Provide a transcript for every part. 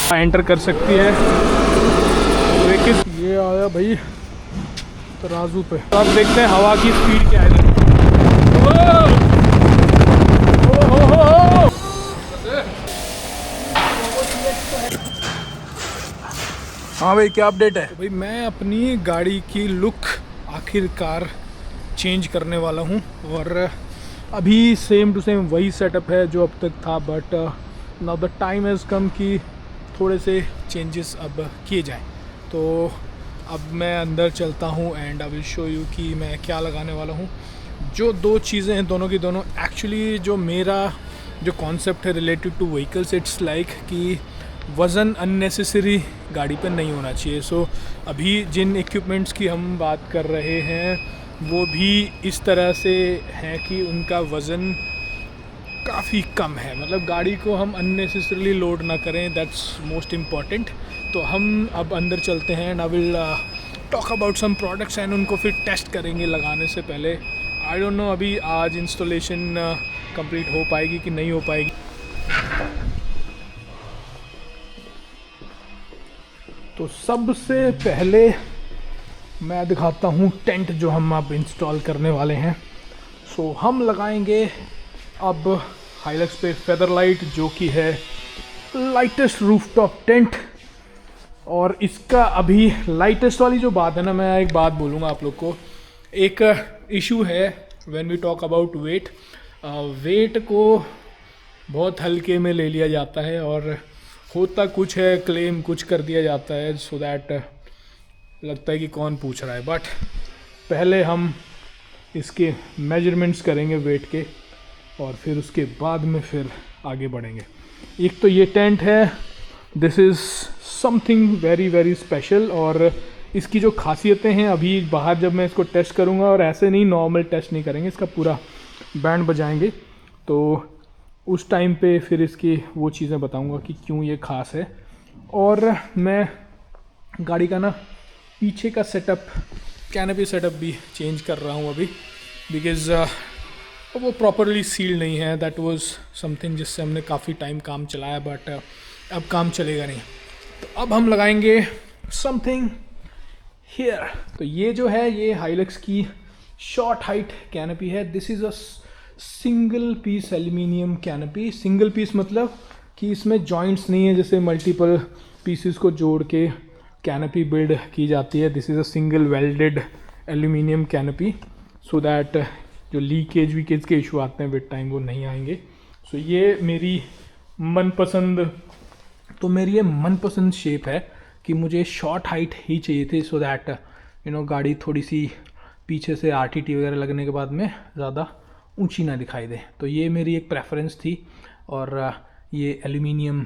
Enter कर सकती है। तो ये आया भाई तराजू पे। तो अब देखते हैं हवा की स्पीड क्या है। हाँ भाई, क्या अपडेट है? तो भाई मैं अपनी गाड़ी की लुक आखिरकार चेंज करने वाला हूँ और अभी सेम टू सेम वही सेटअप है जो अब तक था, but now the time has come कि थोड़े से चेंजेस अब किए जाएं। तो अब मैं अंदर चलता हूँ and I will show you कि मैं क्या लगाने वाला हूँ। जो दो चीज़ें हैं दोनों की दोनों एक्चुअली जो मेरा जो कॉन्सेप्ट है related two vehicles, it's like कि वज़न अननेसेसरी गाड़ी पे नहीं होना चाहिए। सो अभी जिन इक्विपमेंट्स की हम बात कर रहे हैं वो भी इस तरह से हैं कि उनका वज़न काफ़ी कम है, मतलब गाड़ी को हम अननेसेसरीली लोड ना करें, दैट्स मोस्ट इम्पॉर्टेंट। तो हम अब अंदर चलते हैं and I will talk about some products and उनको फिर टेस्ट करेंगे लगाने से पहले। आई डोंट नो अभी आज इंस्टॉलेशन कंप्लीट हो पाएगी कि नहीं हो पाएगी। तो सबसे पहले मैं दिखाता हूँ टेंट जो हम अब इंस्टॉल करने वाले हैं। सो हम लगाएंगे अब हाइलक्स पे फेदर लाइट, जो कि है लाइटेस्ट रूफटॉप टेंट। और इसका अभी लाइटेस्ट वाली जो बात है ना, मैं एक बात बोलूँगा आप लोग को। एक इशू है when we talk about weight. Weight को बहुत हल्के में ले लिया जाता है और होता कुछ है, क्लेम कुछ कर दिया जाता है, सो दैट लगता है कि कौन पूछ रहा है। बट पहले हम इसके मेजरमेंट्स करेंगे वेट के और फिर उसके बाद में फिर आगे बढ़ेंगे। एक तो ये टेंट है, this is something very very special. और इसकी जो खासियतें हैं अभी बाहर जब मैं इसको टेस्ट करूँगा, और ऐसे नहीं नॉर्मल टेस्ट नहीं करेंगे, इसका पूरा बैंड बजाएंगे, तो उस टाइम पे फिर इसकी वो चीज़ें बताऊँगा कि क्यों ये ख़ास है। और मैं गाड़ी का ना पीछे का सेटअप, कैनपी सेटअप भी चेंज कर रहा हूँ अभी, बिकॉज़ वो प्रॉपरली सील्ड नहीं है। दैट वाज समथिंग जिससे हमने काफ़ी टाइम काम चलाया, बट अब काम चलेगा नहीं। तो अब हम लगाएंगे समथिंग हियर। तो ये जो है ये हाइलक्स की शॉर्ट हाइट कैनपी है। This is a single piece aluminium canopy. Single piece मतलब कि इसमें जॉइंट्स नहीं है, जैसे मल्टीपल पीसेस को जोड़ के कैनपी बिल्ड की जाती है। This is a single welded aluminium canopy, so that जो लीकेज वीकेज के इशू आते हैं विद टाइम वो नहीं आएंगे। सो ये मेरी मनपसंद शेप है कि मुझे शॉर्ट हाइट ही चाहिए थी, सो दैट गाड़ी थोड़ी सी पीछे से आरटीटी वगैरह लगने के बाद में ज़्यादा ऊंची ना दिखाई दे। तो ये मेरी एक प्रेफरेंस थी। और ये एल्यूमिनियम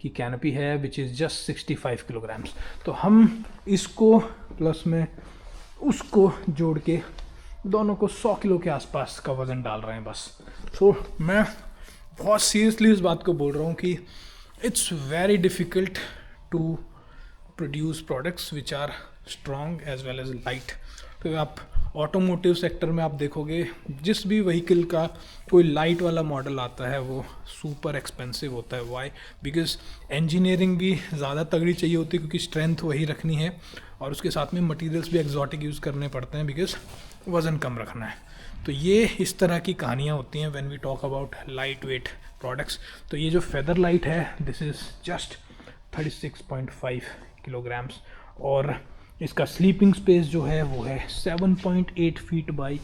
की कैनपी है विच इज़ जस्ट 65 किलोग्राम्स। तो हम इसको प्लस में उसको जोड़ के दोनों को 100 किलो के आसपास का वज़न डाल रहे हैं बस। तो मैं बहुत सीरियसली इस बात को बोल रहा हूँ कि it's very difficult to produce products which are strong as well as light. तो आप ऑटोमोटिव सेक्टर में आप देखोगे जिस भी व्हीकल का कोई लाइट वाला मॉडल आता है वो सुपर एक्सपेंसिव होता है। वाई? बिकॉज इंजीनियरिंग भी ज़्यादा तगड़ी चाहिए होती है, क्योंकि स्ट्रेंथ वही रखनी है और उसके साथ में मटेरियल्स भी एक्जॉटिक यूज़ करने पड़ते हैं, बिकॉज वज़न कम रखना है। तो ये इस तरह की कहानियाँ होती हैं when we talk about light weight products. तो ये जो फेदर लाइट है दिस इज़ जस्ट 36.5 किलोग्राम्स। और इसका स्लीपिंग स्पेस जो है वो है 7.8 फीट बाई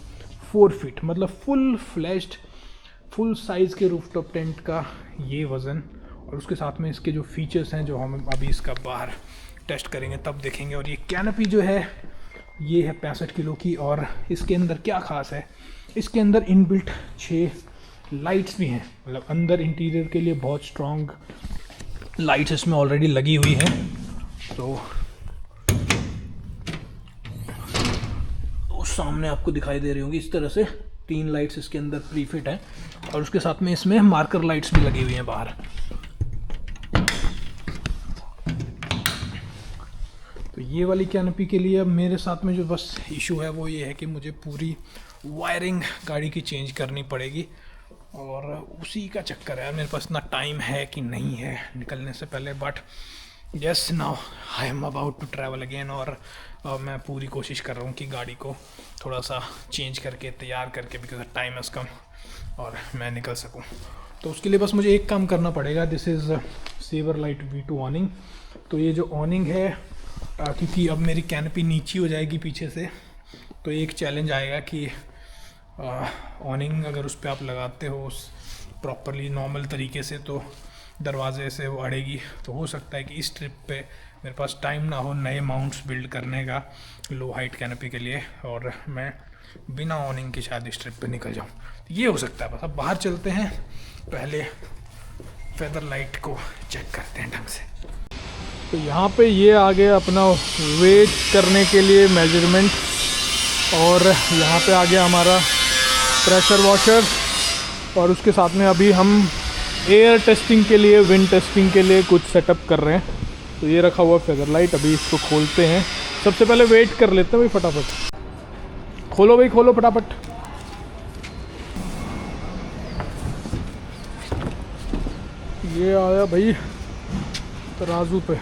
4 फीट, मतलब फुल फ्लैश्ड फुल साइज़ के रूफटॉप टेंट का ये वज़न। और उसके साथ में इसके जो फीचर्स हैं जो हम अभी इसका बाहर टेस्ट करेंगे तब देखेंगे। और ये कैनपी जो है ये है 65 किलो की। और इसके अंदर क्या ख़ास है, इसके अंदर इनबिल्ट 6 लाइट्स भी हैं, मतलब अंदर इंटीरियर के लिए बहुत स्ट्रॉन्ग लाइट्स इसमें ऑलरेडी लगी हुई हैं। तो सामने आपको दिखाई दे रही होंगी इस तरह से 3 लाइट्स इसके अंदर प्रीफिट हैं। और उसके साथ में इसमें मार्कर लाइट्स भी लगी हुई हैं बाहर। तो ये वाली कैनपी के लिए अब मेरे साथ में जो बस इशू है वो ये है कि मुझे पूरी वायरिंग गाड़ी की चेंज करनी पड़ेगी। और उसी का चक्कर है, मेरे पास इतना टाइम है कि नहीं है निकलने से पहले। But yes, now I am about to travel again. और मैं पूरी कोशिश कर रहा हूँ कि गाड़ी को थोड़ा सा चेंज करके तैयार करके, बिकॉज टाइम इज़ कम, और मैं निकल सकूँ। तो उसके लिए बस मुझे एक काम करना पड़ेगा। This is saver light V2 awning. तो ये जो ऑनिंग है, क्योंकि अब मेरी कैनपी नीची हो जाएगी पीछे से, तो एक चैलेंज आएगा कि ऑनिंग अगर उस पर आप लगाते हो प्रॉपरली नॉर्मल तरीके से तो दरवाजे से वो अड़ेगी। तो हो सकता है कि इस ट्रिप पे मेरे पास टाइम ना हो नए माउंट्स बिल्ड करने का लो हाइट कैनपी के लिए, और मैं बिना ऑनिंग के शायद इस ट्रिप पे निकल जाऊँ। तो ये हो सकता है। बस अब बाहर चलते हैं, पहले फेदर लाइट को चेक करते हैं ढंग से। तो यहाँ पे ये आ गया अपना वेट करने के लिए मेजरमेंट, और यहाँ पे आ गया हमारा प्रेशर वॉशर, और उसके साथ में अभी हम एयर टेस्टिंग के लिए, विंड टेस्टिंग के लिए कुछ सेटअप कर रहे हैं। तो ये रखा हुआ फेदर लाइट, अभी इसको खोलते हैं। सबसे पहले वेट कर लेते हैं भाई, फटाफट खोलो भाई, खोलो फटाफट। ये आया भाई तराजू पे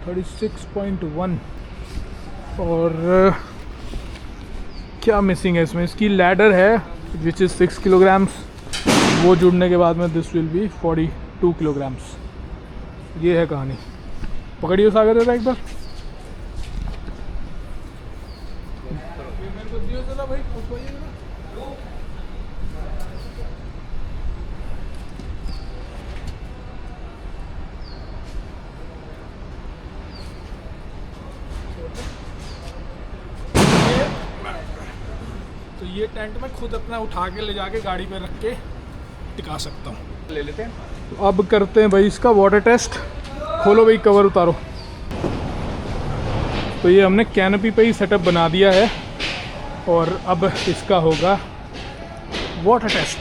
36.1। और क्या मिसिंग है इसमें? इसकी लैडर है विच इज़ 6 किलोग्राम्स, वो जुड़ने के बाद में दिस विल बी 42 किलोग्राम्स। ये है कहानी। पकड़िए सागर जरा एक बार। मेरे को दियो जरा भाई, उठवाइए जरा। तो ये टेंट मैं खुद अपना उठा के ले जाके गाड़ी पे रख के टिका सकता हूँ। ले लेते हैं। तो अब करते हैं भाई इसका वाटर टेस्ट। खोलो भाई, कवर उतारो। तो ये हमने कैनपी पे ही सेटअप बना दिया है, और अब इसका होगा वाटर टेस्ट।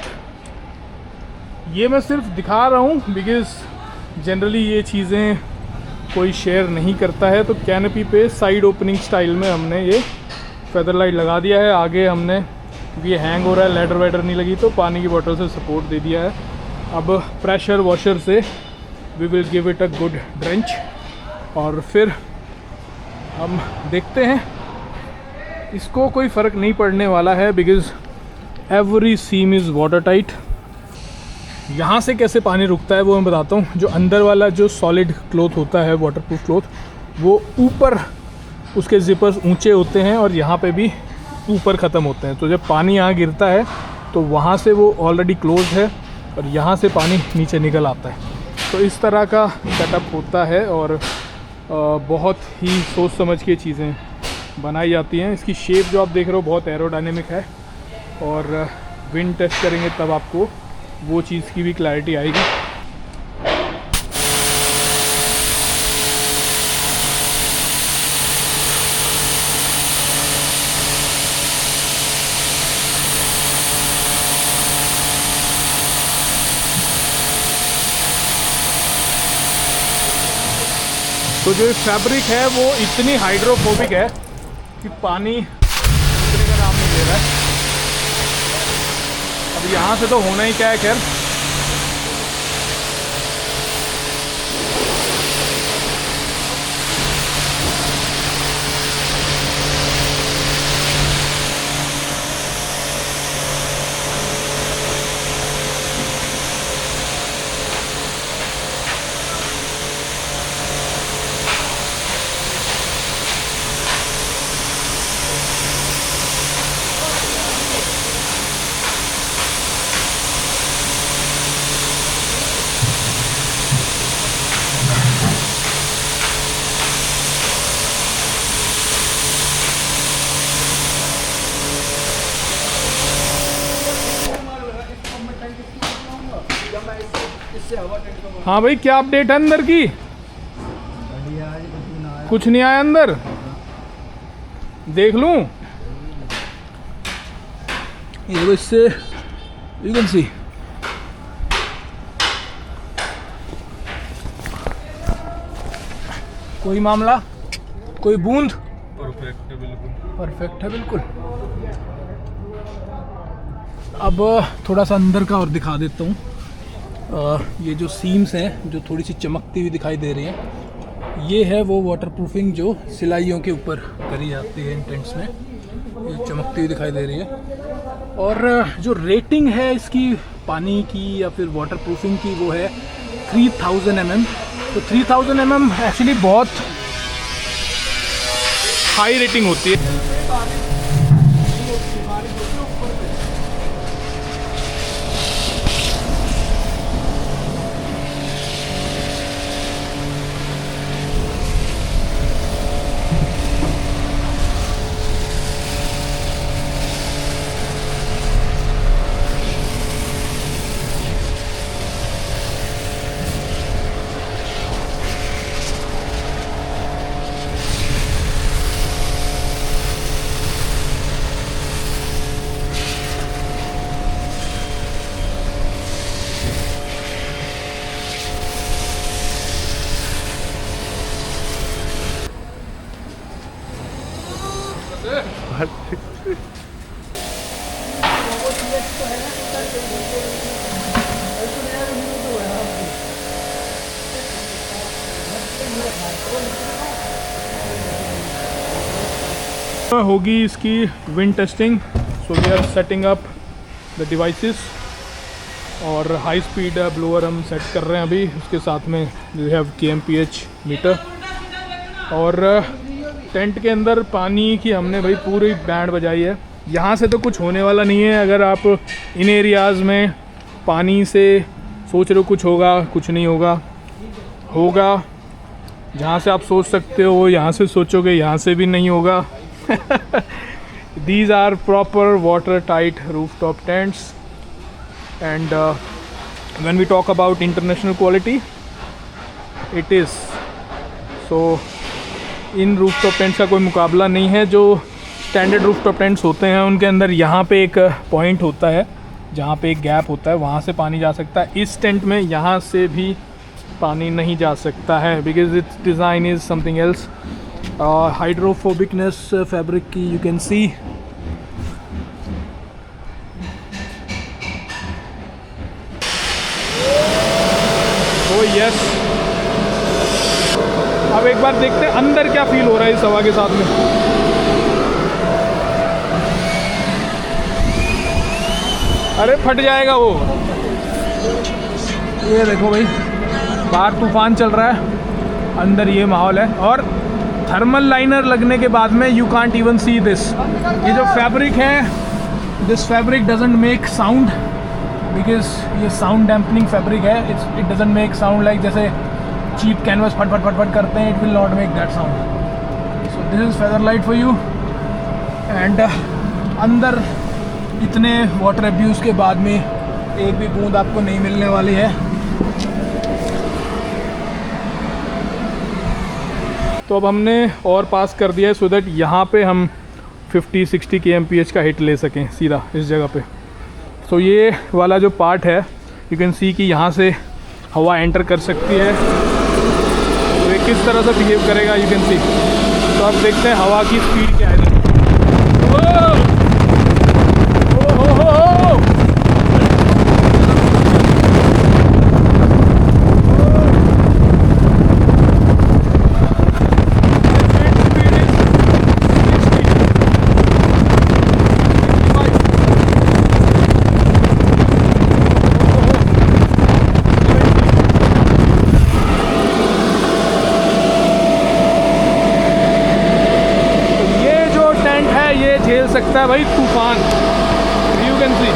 ये मैं सिर्फ दिखा रहा हूँ बिकॉज़ जनरली ये चीज़ें कोई शेयर नहीं करता है। तो कैनपी पे साइड ओपनिंग स्टाइल में हमने ये फेदर लाइट लगा दिया है। आगे हमने, क्योंकि ये हैंग हो रहा है, लेडर वेडर नहीं लगी, तो पानी की बोतल से सपोर्ट दे दिया है। अब प्रेशर वॉशर से we will give it a good drench, और फिर हम देखते हैं। इसको कोई फ़र्क नहीं पड़ने वाला है because every seam is water tight. यहाँ से कैसे पानी रुकता है वो मैं बताता हूँ। जो अंदर वाला जो सॉलिड क्लॉथ होता है, वाटरप्रूफ क्लॉथ, वो ऊपर उसके जिपर्स ऊंचे होते हैं और यहाँ पे भी ऊपर ख़त्म होते हैं। तो जब पानी यहाँ गिरता है तो वहाँ से वो ऑलरेडी क्लोज है और यहाँ से पानी नीचे निकल आता है। तो इस तरह का सेटअप होता है, और बहुत ही सोच समझ के चीज़ें बनाई जाती हैं। इसकी शेप जो आप देख रहे हो बहुत एरोडायनेमिक है, और विंड टेस्ट करेंगे तब आपको वो चीज़ की भी क्लैरिटी आएगी। तो जो फैब्रिक है वो इतनी हाइड्रोफोबिक है कि पानी उतरने का नाम नहीं ले रहा है। अब यहाँ से तो होना ही क्या है, खैर। हाँ भाई, क्या अपडेट है अंदर की? कुछ नहीं आया अंदर, देख लूं? ये इससे यू कैन सी कोई मामला, कोई बूंद? परफेक्ट है बिल्कुल, परफेक्ट है बिल्कुल। अब थोड़ा सा अंदर का और दिखा देता हूँ। ये जो सीम्स हैं जो थोड़ी सी चमकती हुई दिखाई दे रही हैं, ये है वो वाटरप्रूफिंग जो सिलाइयों के ऊपर करी जाती है इन टेंट्स में। ये चमकती हुई दिखाई दे रही है। और जो रेटिंग है इसकी पानी की या फिर वाटरप्रूफिंग की, वो है 3000 mm। तो 3000 mm एक्चुअली बहुत हाई रेटिंग होती है। होगी इसकी wind testing. So we are setting up the devices और हाई स्पीड ब्लोअर हम सेट कर रहे हैं अभी। उसके साथ में वी हैव KMPH मीटर। और टेंट के अंदर पानी की हमने भाई पूरी बैंड बजाई है। यहाँ से तो कुछ होने वाला नहीं है। अगर आप इन एरियाज़ में पानी से सोच रहे हो कुछ होगा, कुछ नहीं होगा। होगा जहाँ से आप सोच सकते हो, यहाँ से सोचोगे यहाँ से भी नहीं होगा। These are proper watertight rooftop tents, and when we talk about international quality, it is so in rooftop tents का कोई मुकाबला नहीं है। जो स्टैंडर्ड रूफटॉप टेंट्स होते हैं उनके अंदर यहाँ पे एक पॉइंट होता है जहाँ पे एक गैप होता है, वहाँ से पानी जा सकता है। इस टेंट में यहाँ से भी पानी नहीं जा सकता है because its design is something else. Hydrophobicness fabric की you can see. Oh yes. अब एक बार देखते हैं अंदर क्या फील हो रहा है इस हवा के साथ में। अरे फट जाएगा वो। ये देखो भाई, बाहर तूफान चल रहा है, अंदर ये माहौल है। और थर्मल लाइनर लगने के बाद में you can't even see this. ये जो फैब्रिक है, this fabric doesn't make sound because ये साउंड डैम्पनिंग फैब्रिक है। It doesn't make sound like जैसे चीप कैनवस फट फट फट फट करते हैं। It will not make that sound. So this is feather light for you. And अंदर इतने वाटर अब्यूज़ के बाद में एक भी बूंद आपको नहीं मिलने वाली है। तो अब हमने और पास कर दिया है सो दैट यहाँ पे हम 50-60 kmph का हिट ले सकें सीधा इस जगह पे। तो ये वाला जो पार्ट है यू कैन सी कि यहाँ से हवा एंटर कर सकती है। तो ये किस तरह से बिहेव करेगा यू कैन सी। तो अब देखते हैं हवा की स्पीड क्या है। झेल सकता है भाई तूफान। यू कैन सी।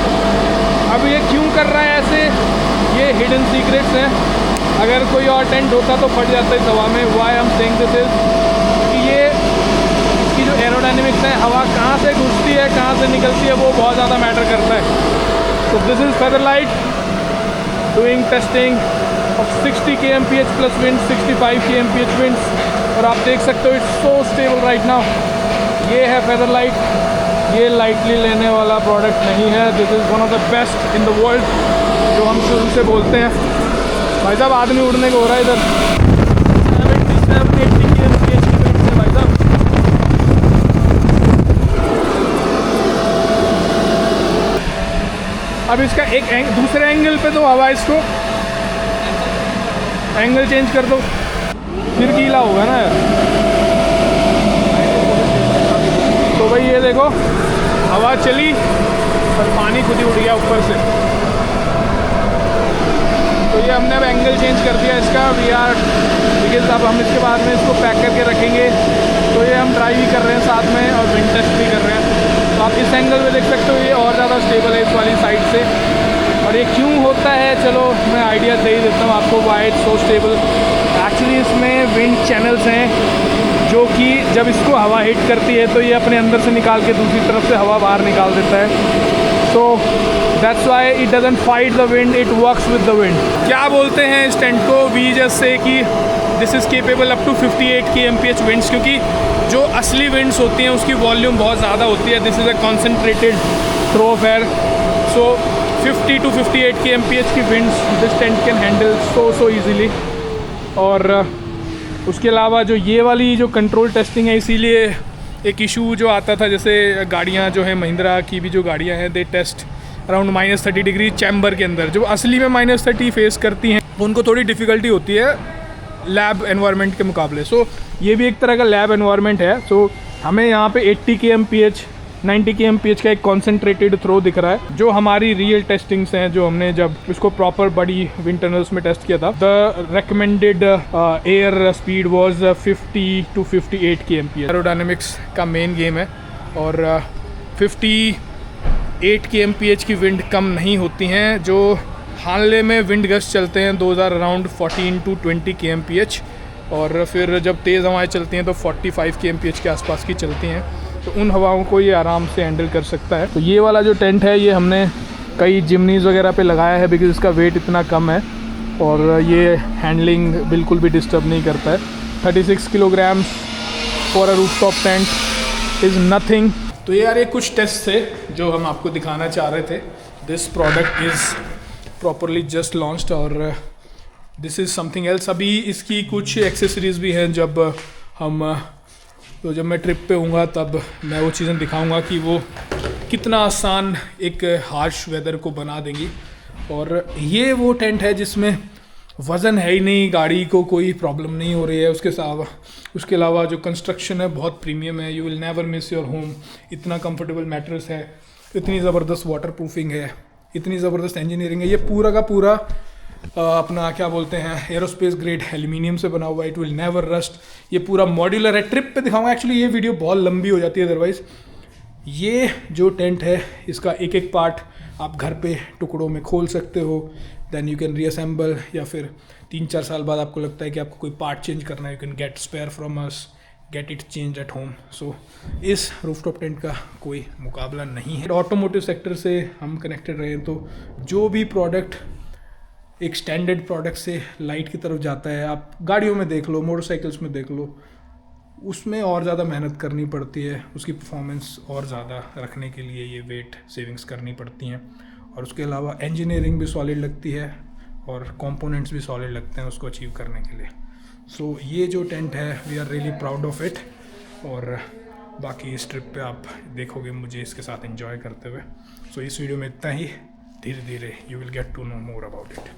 अब ये क्यों कर रहा है ऐसे, ये हिडन सीक्रेट्स हैं। अगर कोई और टेंट होता तो फट जाता इस हवा में। वाई हम सेइंग दिस इज कि ये इसकी जो एरोडायनेमिक्स है, हवा कहाँ से घुसती है कहाँ से निकलती है, वो बहुत ज़्यादा मैटर करता है। तो this is Featherlite doing testing of 60 kmph plus wind, 65 kmph winds. और आप देख सकते हो it's so stable right now. ये है फेदरलाइट। ये लाइटली लेने वाला प्रोडक्ट नहीं है। This is one of the best in the world जो हम शुरू से बोलते हैं। भाई साहब आदमी उड़ने को हो रहा है इधर। 70-80 kmph की विंड से भाई साहब। अब इसका दूसरे एंगल पे दो हवा, इसको एंगल चेंज कर दो, फिर गीला होगा ना यार। तो भाई ये देखो हवा चली और पानी खुद ही उड़ गया ऊपर से। तो ये हमने अब एंगल चेंज कर दिया इसका, वी आर बिकॉज अब हम इसके बाद में इसको पैक करके रखेंगे। तो ये हम ड्राइव भी कर रहे हैं साथ में और विंड टेस्ट भी कर रहे हैं। तो आप इस एंगल में देख सकते हो ये और ज़्यादा स्टेबल है इस वाली साइड से। और ये क्यों होता है, चलो मैं आइडिया दे ही देता हूँ आपको why it's so stable. Actually इसमें विंड चैनल्स हैं जो कि जब इसको हवा हिट करती है तो ये अपने अंदर से निकाल के दूसरी तरफ से हवा बाहर निकाल देता है। So that's why it doesn't fight the wind, it works with the wind. क्या बोलते हैं इस टेंट को, वी जस्ट से कि this is capable up to 58 kmph winds, क्योंकि जो असली विंड्स होती हैं उसकी वॉल्यूम बहुत ज़्यादा होती है। This is a concentrated throw of air, so 50 to 58 kmph की winds this tent can handle so easily. और उसके अलावा जो ये वाली जो कंट्रोल टेस्टिंग है, इसीलिए एक इशू जो आता था, जैसे गाड़ियाँ जो हैं महिंद्रा की भी जो गाड़ियाँ हैं दे टेस्ट अराउंड -30 डिग्री चैम्बर के अंदर, जो असली में -30 फेस करती हैं उनको थोड़ी डिफ़िकल्टी होती है लैब एनवायरनमेंट के मुकाबले। सो ये भी एक तरह का लैब एनवायरनमेंट है। सो हमें यहाँ पे 80 kmph 90 kmph का एक कॉन्सेंट्रेटेड थ्रो दिख रहा है, जो हमारी रियल टेस्टिंग्स हैं, जो हमने जब इसको प्रॉपर बड़ी विंड टनल्स में टेस्ट किया था। The recommended air speed was 50 to 58 kmph। Aerodynamics का मेन गेम है और 58 kmph की विंड कम नहीं होती हैं। जो हानले में विंड गस्ट चलते हैं 2000 अराउंड 14 to 20 kmph, और फिर जब तेज़ हवाएं चलती हैं तो 45 kmph के आसपास की चलती हैं। तो उन हवाओं को ये आराम से हैंडल कर सकता है। तो ये वाला जो टेंट है ये हमने कई जिमनीज़ वगैरह पे लगाया है, बिकॉज इसका वेट इतना कम है और ये हैंडलिंग बिल्कुल भी डिस्टर्ब नहीं करता है। 36 kilogram for a rooftop tent is nothing. तो यार ये कुछ टेस्ट थे जो हम आपको दिखाना चाह रहे थे। This product is properly just launched और दिस इज़ समथिंग एल्स। अभी इसकी कुछ एक्सेसरीज़ भी हैं, जब मैं ट्रिप पे हूँगा तब मैं वो चीज़ें दिखाऊंगा कि वो कितना आसान एक हार्श वेदर को बना देंगी। और ये वो टेंट है जिसमें वज़न है ही नहीं, गाड़ी को कोई प्रॉब्लम नहीं हो रही है। उसके अलावा जो कंस्ट्रक्शन है बहुत प्रीमियम है, you will never miss your home. इतना कंफर्टेबल मैट्रेस है, इतनी ज़बरदस्त वाटर प्रूफिंग है, इतनी ज़बरदस्त इंजीनियरिंग है। ये पूरा का पूरा अपना क्या बोलते हैं एरोस्पेस ग्रेड एल्यूमिनियम से बना हुआ है। It will never rust. ये पूरा मॉड्यूलर है। ट्रिप पे दिखाऊंगा, एक्चुअली ये वीडियो बहुत लंबी हो जाती है अदरवाइज़। ये जो टेंट है इसका एक एक पार्ट आप घर पे टुकड़ों में खोल सकते हो, देन यू कैन रीअसेंबल, या फिर 3-4 साल बाद आपको लगता है कि आपको कोई पार्ट चेंज करना है, you can get spare from us, get it change at home. So इस रूफटॉप टेंट का कोई मुकाबला नहीं है। ऑटोमोटिव सेक्टर से हम कनेक्टेड रहे हैं, तो जो भी प्रोडक्ट एक स्टैंडर्ड प्रोडक्ट से लाइट की तरफ जाता है, आप गाड़ियों में देख लो, मोटरसाइकिल्स में देख लो, उसमें और ज़्यादा मेहनत करनी पड़ती है, उसकी परफॉर्मेंस और ज़्यादा रखने के लिए ये वेट सेविंग्स करनी पड़ती हैं। और उसके अलावा इंजीनियरिंग भी सॉलिड लगती है और कंपोनेंट्स भी सॉलिड लगते हैं उसको अचीव करने के लिए। सो ये जो टेंट है we are really proud of it. और बाकी इस ट्रिप पे आप देखोगे मुझे इसके साथ एंजॉय करते हुए। सो इस वीडियो में इतना ही। धीरे धीरे you will get to know more about it.